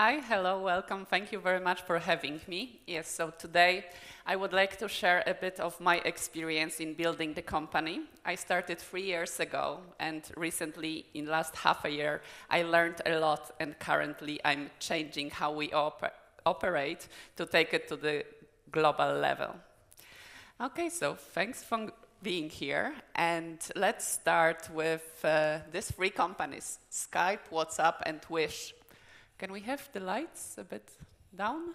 Hi, hello, welcome. Thank you very much for having me. Yes, so today I would like to share a bit of my experience in building the company. I started 3 years ago, and recently, in last half a year, I learned a lot, and currently I'm changing how we operate to take it to the global level. Okay, so thanks for being here, and let's start with these three companies, Skype, WhatsApp, and Wish. Can we have the lights a bit down?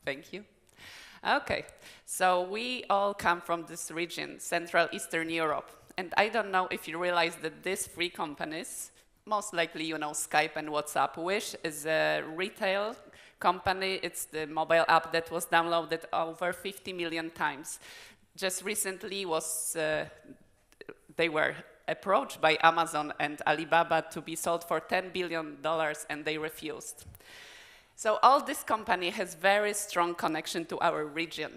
Thank you. Okay, so we all come from this region, Central Eastern Europe. And I don't know if you realize that these three companies, most likely you know Skype and WhatsApp. Wish is a retail company. It's the mobile app that was downloaded over 50 million times. Just recently they were approached by Amazon and Alibaba to be sold for $10 billion, and they refused. So all this company has very strong connection to our region.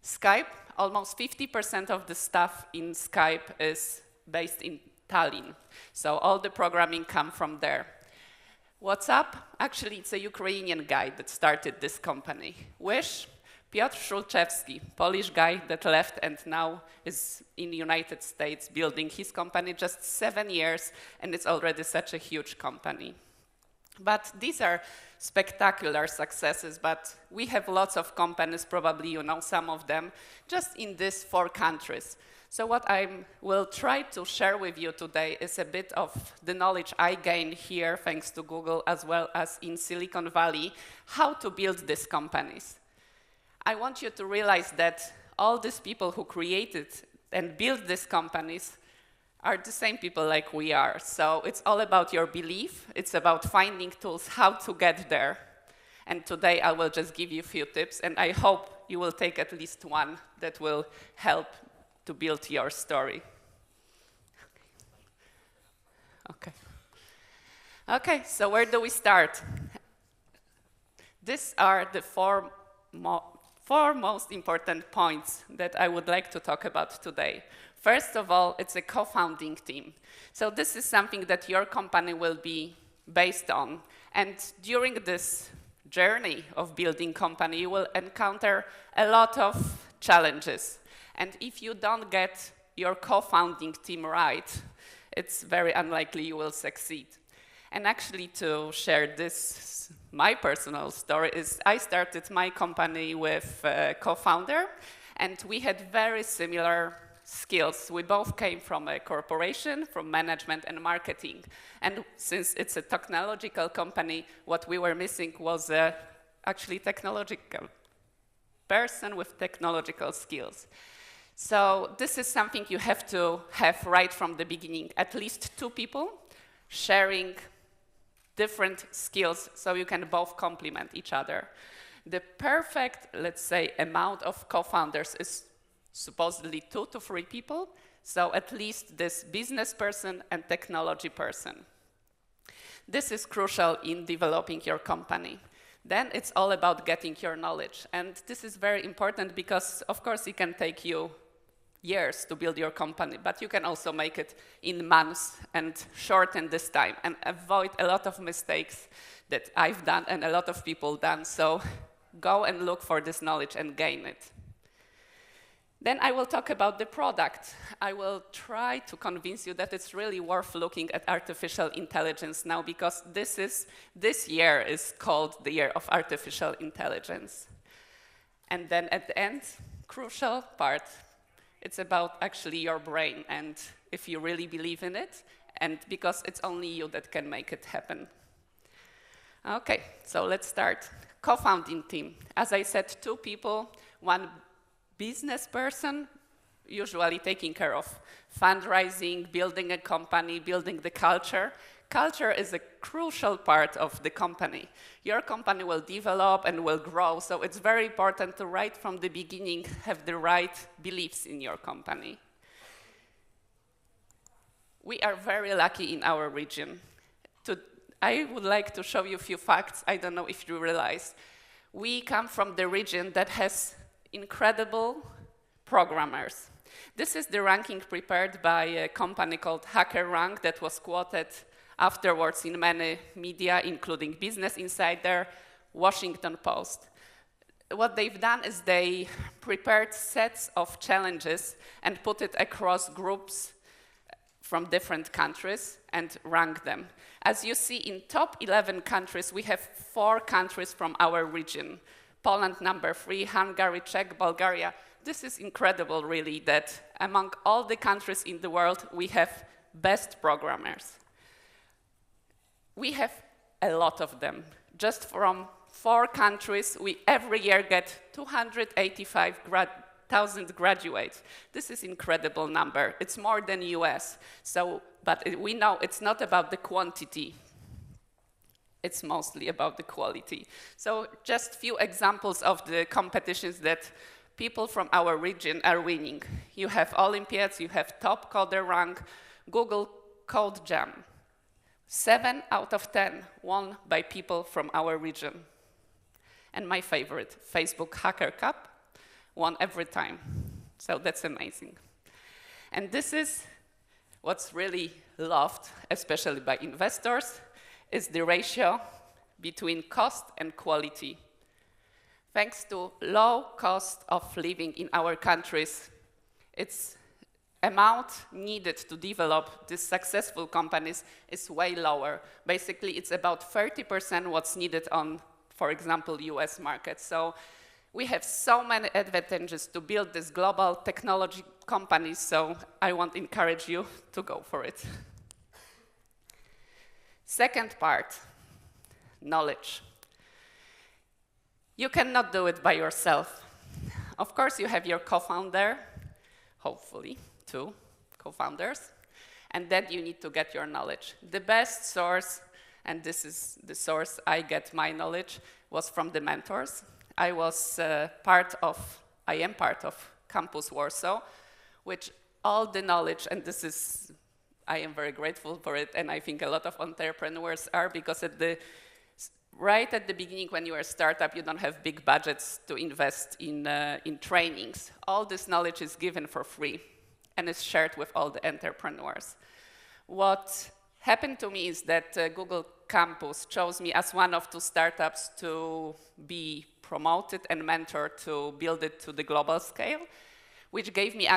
Skype, almost 50% of the staff in Skype is based in Tallinn. So all the programming come from there. WhatsApp, actually it's a Ukrainian guy that started this company. Wish, Piotr Szulczewski, Polish guy that left and now is in the United States building his company just 7 years, and it's already such a huge company. But these are spectacular successes, but we have lots of companies, probably you know some of them, just in these 4 countries. So what I will try to share with you today is a bit of the knowledge I gained here, thanks to Google, as well as in Silicon Valley, how to build these companies. I want you to realize that all these people who created and built these companies are the same people like we are. So it's all about your belief. It's about finding tools how to get there. And today I will just give you a few tips, and I hope you will take at least one that will help to build your story. Okay, so where do we start? These are the four most important points that I would like to talk about today. First of all, it's a co-founding team. So this is something that your company will be based on. And during this journey of building company, you will encounter a lot of challenges. And if you don't get your co-founding team right, it's very unlikely you will succeed. And actually, to share this, my personal story is I started my company with a co-founder, and we had very similar skills. We both came from a corporation, from management and marketing. And since it's a technological company, what we were missing was actually technological person with technological skills. So this is something you have to have right from the beginning, at least 2 people sharing different skills so you can both complement each other. The perfect, let's say, amount of co-founders is supposedly 2 to 3 people, so at least this business person and technology person. This is crucial in developing your company. Then it's all about getting your knowledge, and this is very important because, of course, it can take you years to build your company, but you can also make it in months and shorten this time and avoid a lot of mistakes that I've done and a lot of people done. So go and look for this knowledge and gain it. Then I will talk about the product. I will try to convince you that it's really worth looking at artificial intelligence now, because this year is called the year of artificial intelligence. And then at the end, crucial part, it's about actually your brain, and if you really believe in it, and because it's only you that can make it happen. Okay, so let's start. Co-founding team. As I said, 2 people, 1 business person, usually taking care of fundraising, building a company, building the culture. Culture is a crucial part of the company. Your company will develop and will grow, so it's very important to right from the beginning have the right beliefs in your company. We are very lucky in our region. I would like to show you a few facts. I don't know if you realize. We come from the region that has incredible programmers. This is the ranking prepared by a company called HackerRank that was quoted afterwards in many media, including Business Insider, Washington Post. What they've done is they prepared sets of challenges and put it across groups from different countries and rank them. As you see, in top 11 countries, we have 4 countries from our region. Poland, number 3, Hungary, Czech, Bulgaria. This is incredible, really, that among all the countries in the world, we have best programmers. We have a lot of them. Just from 4 countries, we every year get 285,000 graduates. This is an incredible number. It's more than US. But we know it's not about the quantity. It's mostly about the quality. So just few examples of the competitions that people from our region are winning. You have Olympiads, you have Top Coder Rank, Google Code Jam. 7 out of 10 won by people from our region. And my favorite, Facebook Hacker Cup, won every time. So that's amazing. And this is what's really loved, especially by investors, is the ratio between cost and quality. Thanks to low cost of living in our countries, its amount needed to develop these successful companies is way lower. Basically, it's about 30% what's needed on, for example, US market. So we have so many advantages to build this global technology companies, so I want to encourage you to go for it. Second part, knowledge. You cannot do it by yourself. Of course, you have your co-founder, hopefully, 2 co-founders, and then you need to get your knowledge. The best source, and this is the source I get my knowledge, was from the mentors. I am part of Campus Warsaw, which all the knowledge, and I am very grateful for it, and I think a lot of entrepreneurs are, because right at the beginning when you are a startup, you don't have big budgets to invest in trainings. All this knowledge is given for free and is shared with all the entrepreneurs. What happened to me is that Google Campus chose me as one of 2 startups to be promoted and mentored to build it to the global scale, which gave me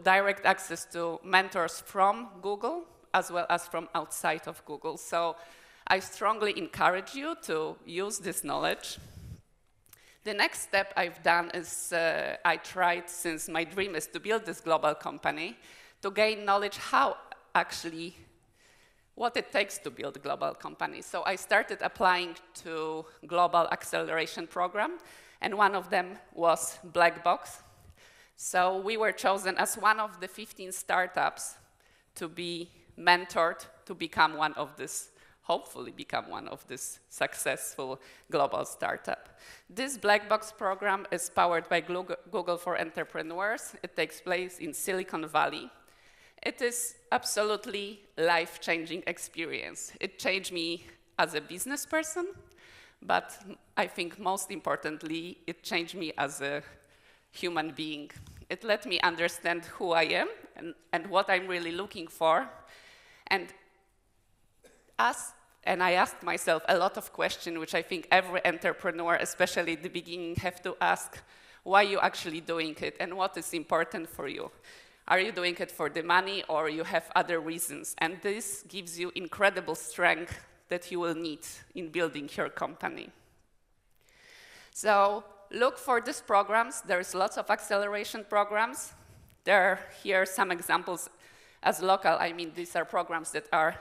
direct access to mentors from Google as well as from outside of Google. So I strongly encourage you to use this knowledge. The next step I've done is I tried, since my dream is to build this global company, to gain knowledge what it takes to build a global company. So I started applying to global acceleration program, and one of them was Black Box. So we were chosen as one of the 15 startups to be mentored to become hopefully become one of this successful global startup. This Black Box program is powered by Google for Entrepreneurs. It takes place in Silicon Valley. It is absolutely life-changing experience. It changed me as a business person, but I think most importantly, it changed me as a human being. It let me understand who I am and what I'm really looking for. And I asked myself a lot of questions, which I think every entrepreneur, especially at the beginning, have to ask, why you actually doing it and what is important for you. Are you doing it for the money or you have other reasons? And this gives you incredible strength that you will need in building your company. So look for these programs. There's lots of acceleration programs. There are here some examples as local. I mean, these are programs that are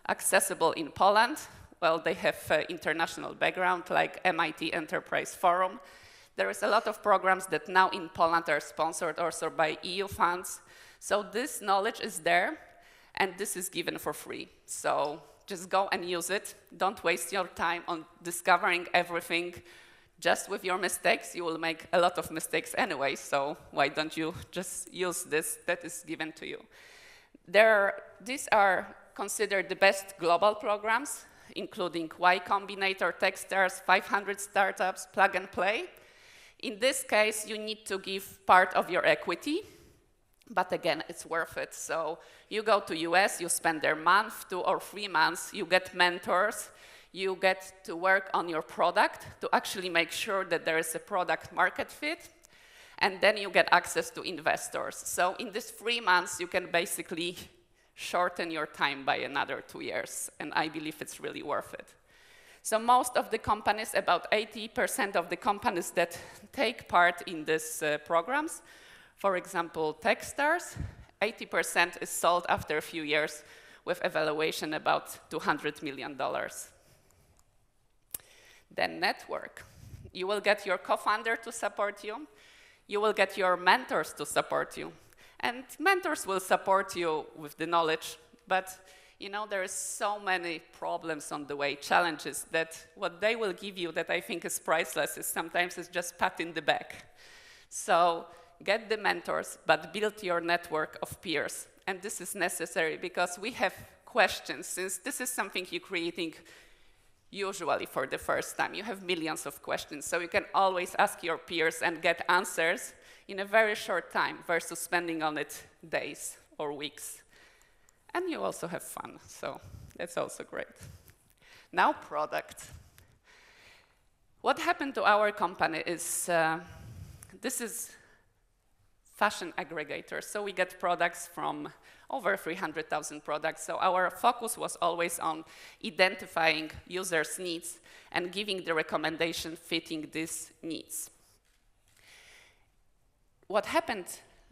accessible in Poland. Well, they have international background, like MIT Enterprise Forum. There is a lot of programs that now in Poland are sponsored also by EU funds. So this knowledge is there, and this is given for free. So just go and use it. Don't waste your time on discovering everything just with your mistakes. You will make a lot of mistakes anyway, so why don't you just use this that is given to you? These are considered the best global programs, including Y Combinator, Techstars, 500 Startups, Plug and Play. In this case, you need to give part of your equity, But again, it's worth it. So you go to US, you spend there a month, 2 or 3 months, you get mentors, you get to work on your product to actually make sure that there is a product market fit, and then you get access to investors. So in these 3 months, you can basically shorten your time by another 2 years, and I believe it's really worth it. So most of the companies, about 80% of the companies that take part in these programs, for example, Techstars, 80% is sold after a few years with a valuation about $200 million. Then network. You will get your co-founder to support you. You will get your mentors to support you. And mentors will support you with the knowledge, but you know, there is so many problems on the way, challenges, that what they will give you that I think is priceless is sometimes it's just pat in the back. So get the mentors, but build your network of peers. And this is necessary because we have questions. Since this is something you're creating usually for the first time, you have millions of questions. So you can always ask your peers and get answers in a very short time versus spending on it days or weeks. And you also have fun, so that's also great. Now, product. What happened to our company is, this is fashion aggregator. So we get products from over 300,000 products. So our focus was always on identifying users' needs and giving the recommendation fitting these needs. What happened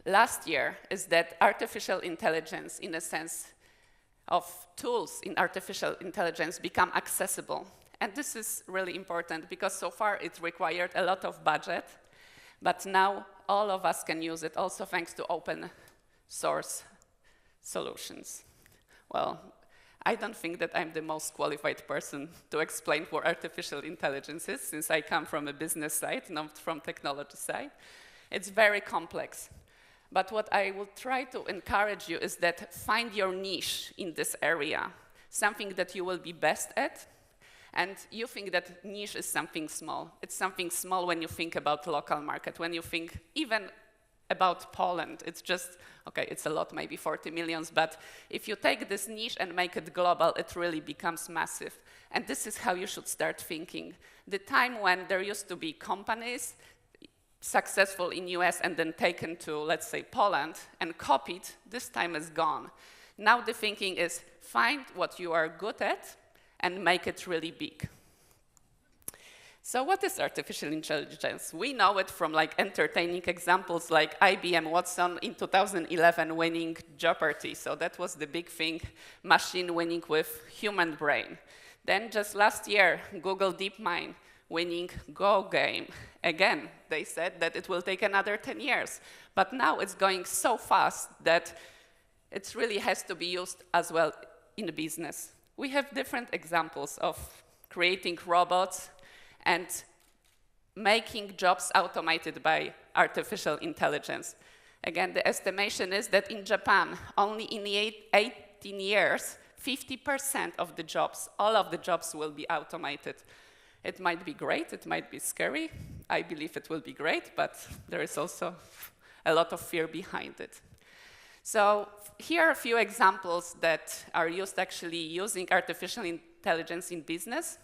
last year is that artificial intelligence, in a sense of tools in artificial intelligence, become accessible. And this is really important because so far it required a lot of budget, but now all of us can use it, also thanks to open source solutions. Well, I don't think that I'm the most qualified person to explain what artificial intelligence is, since I come from a business side, not from technology side. It's very complex. But what I will try to encourage you is that find your niche in this area, something that you will be best at, and you think that niche is something small. It's something small when you think about local market, when you think even about Poland. It's just, okay, it's a lot, maybe 40 million, but if you take this niche and make it global, it really becomes massive. And this is how you should start thinking. The time when there used to be companies successful in US and then taken to, let's say, Poland and copied, this time is gone. Now the thinking is find what you are good at and make it really big. So what is artificial intelligence? We know it from like entertaining examples like IBM Watson in 2011 winning Jeopardy. So that was the big thing, machine winning with human brain. Then just last year, Google DeepMind winning Go game. Again, they said that it will take another 10 years. But now it's going so fast that it really has to be used as well in business. We have different examples of creating robots and making jobs automated by artificial intelligence. Again, the estimation is that in Japan, only in 18 years, 50% of the jobs, all of the jobs will be automated. It might be great, it might be scary. I believe it will be great, but there is also a lot of fear behind it. So here are a few examples that are used actually using artificial intelligence in business.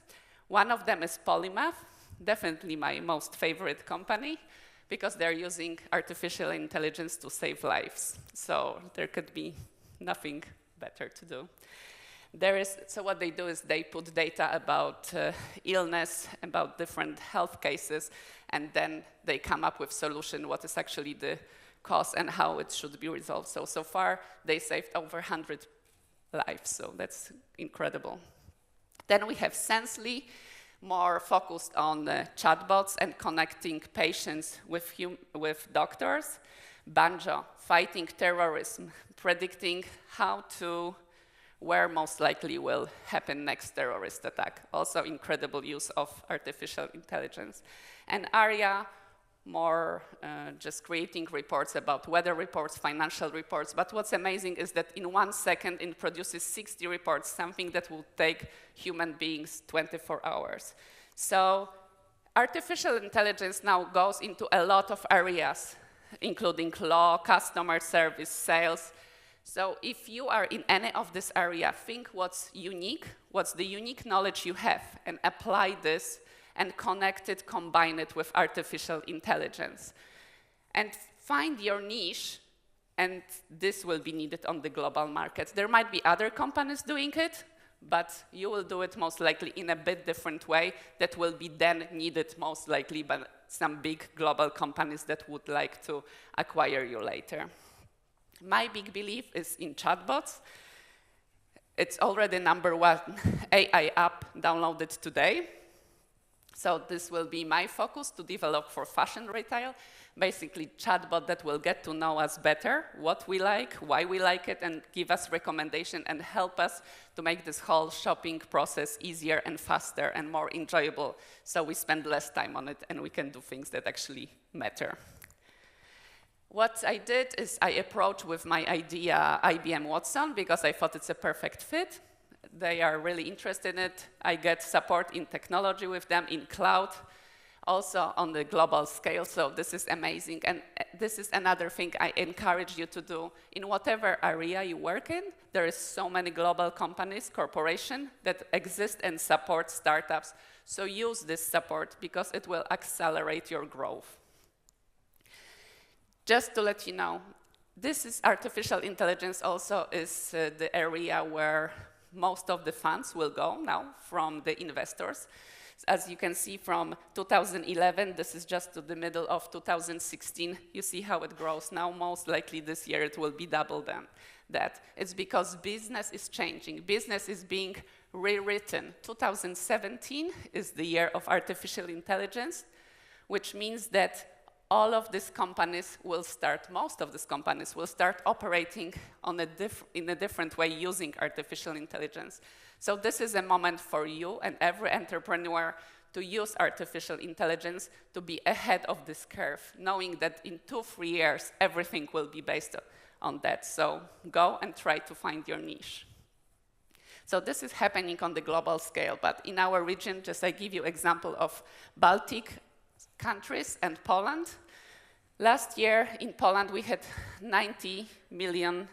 One of them is Polymath, definitely my most favorite company, because they're using artificial intelligence to save lives. So there could be nothing better to do. So what they do is they put data about illness, about different health cases, and then they come up with solution, what is actually the cause and how it should be resolved. So far, they saved over 100 lives, so that's incredible. Then we have Sensely, more focused on chatbots and connecting patients with doctors. Banjo, fighting terrorism, predicting where most likely will happen next terrorist attack. Also incredible use of artificial intelligence. And Aria, more just creating reports about weather reports, financial reports. But what's amazing is that in 1 second it produces 60 reports, something that will take human beings 24 hours. So artificial intelligence now goes into a lot of areas including law, customer service, sales. So if you are in any of this area, think what's unique, what's the unique knowledge you have, and apply this and connect it, combine it with artificial intelligence. And find your niche, and this will be needed on the global market. There might be other companies doing it, but you will do it most likely in a bit different way that will be then needed most likely by some big global companies that would like to acquire you later. My big belief is in chatbots. It's already #1 AI app downloaded today. So this will be my focus to develop for fashion retail. Basically, chatbot that will get to know us better, what we like, why we like it, and give us recommendation and help us to make this whole shopping process easier and faster and more enjoyable, so we spend less time on it and we can do things that actually matter. What I did is I approached with my idea IBM Watson because I thought it's a perfect fit. They are really interested in it. I get support in technology with them, in cloud, also on the global scale, so this is amazing. And this is another thing I encourage you to do. In whatever area you work in, there is so many global companies, corporations that exist and support startups. So use this support because it will accelerate your growth. Just to let you know, this is artificial intelligence also is the area where most of the funds will go now from the investors. As you can see from 2011, this is just to the middle of 2016, you see how it grows now. Most likely this year it will be double that. It's because business is changing. Business is being rewritten. 2017 is the year of artificial intelligence, which means that all of these companies will start, most of these companies will start operating on in a different way using artificial intelligence. So this is a moment for you and every entrepreneur to use artificial intelligence to be ahead of this curve, knowing that in 2-3 years, everything will be based on that. So go and try to find your niche. So this is happening on the global scale, but in our region, just I give you example of Baltic countries and Poland. Last year in Poland, we had 90 million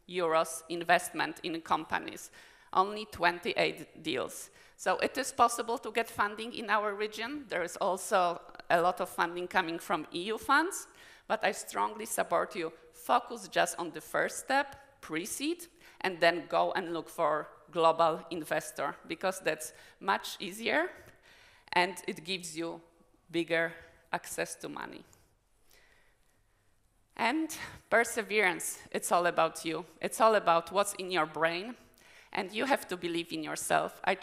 euros investment in companies, only 28 deals. So it is possible to get funding in our region. There is also a lot of funding coming from EU funds, but I strongly support you, focus just on the first step, pre-seed, and then go and look for global investor, because that's much easier and it gives you bigger access to money. And perseverance, it's all about you. It's all about what's in your brain, and you have to believe in yourself. I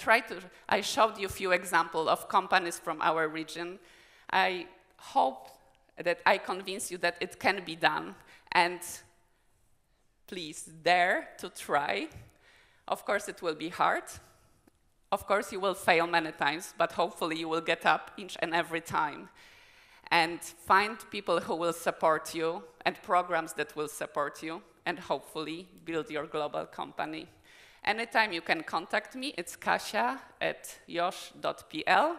showed you a few examples of companies from our region. I hope that I convince you that it can be done, and please dare to try. Of course, it will be hard. Of course, you will fail many times, but hopefully you will get up each and every time. And find people who will support you and programs that will support you, and hopefully build your global company. Anytime you can contact me, it's kasia@yosh.pl.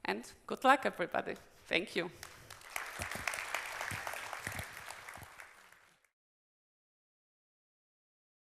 And good luck, everybody. Thank you.